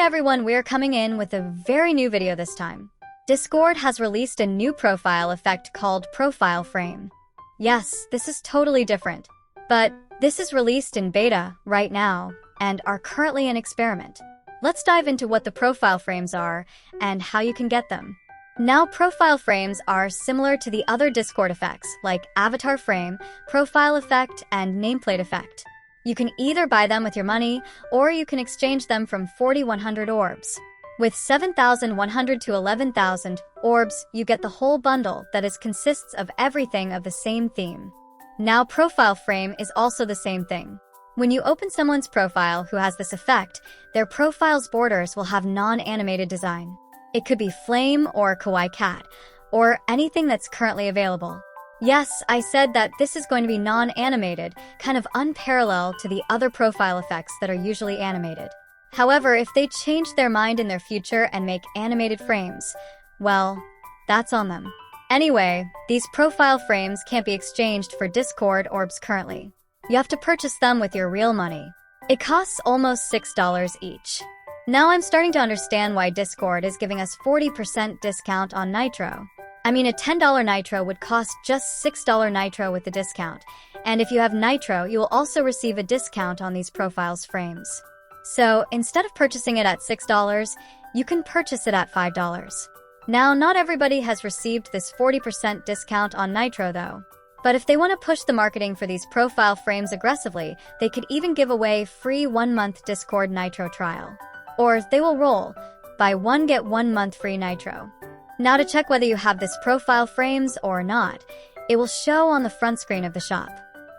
everyone, we're coming in with a very new video this time. Discord has released a new profile effect called Profile Frame. Yes, this is totally different, but this is released in beta right now and are currently an experiment. Let's dive into what the profile frames are and how you can get them. Now, profile frames are similar to the other Discord effects like avatar frame, profile effect, and nameplate effect. You can either buy them with your money, or you can exchange them from 4,100 orbs. With 7,100 to 11,000 orbs, you get the whole bundle that consists of everything of the same theme. Now, profile frame is also the same thing. When you open someone's profile who has this effect, their profile's borders will have non-animated design. It could be flame or kawaii cat, or anything that's currently available. Yes, I said that this is going to be non-animated, kind of unparalleled to the other profile effects that are usually animated. However, if they change their mind in their future and make animated frames, well, that's on them. Anyway, these profile frames can't be exchanged for Discord orbs currently. You have to purchase them with your real money. It costs almost $6 each. Now I'm starting to understand why Discord is giving us 40% discount on Nitro. I mean, a $10 Nitro would cost just $6 Nitro with the discount. And if you have Nitro, you will also receive a discount on these profiles frames. So instead of purchasing it at $6, you can purchase it at $5. Now, not everybody has received this 40% discount on Nitro though. But if they want to push the marketing for these profile frames aggressively, they could even give away free 1-month Discord Nitro trial. Or they will roll, buy one get 1 month free Nitro. Now to check whether you have this profile frames or not, it will show on the front screen of the shop.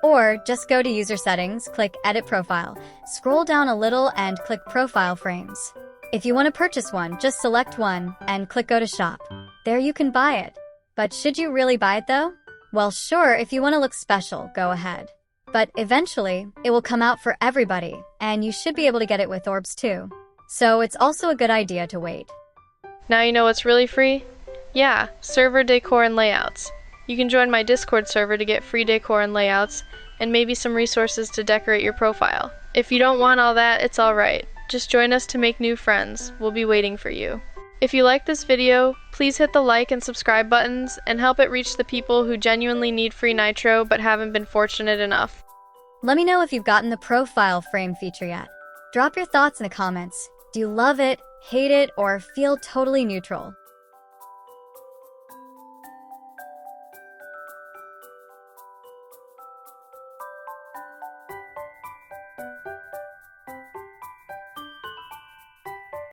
Or just go to user settings, click edit profile, scroll down a little and click profile frames. If you want to purchase one, just select one and click go to shop. There you can buy it. But should you really buy it though? Well, sure, if you want to look special, go ahead. But eventually, it will come out for everybody, and you should be able to get it with orbs too. So it's also a good idea to wait. Now you know what's really free? Yeah, server decor and layouts. You can join my Discord server to get free decor and layouts, and maybe some resources to decorate your profile. If you don't want all that, it's alright. Just join us to make new friends. We'll be waiting for you. If you like this video, please hit the like and subscribe buttons and help it reach the people who genuinely need free Nitro but haven't been fortunate enough. Let me know if you've gotten the profile frame feature yet. Drop your thoughts in the comments. Do you love it, hate it, or feel totally neutral?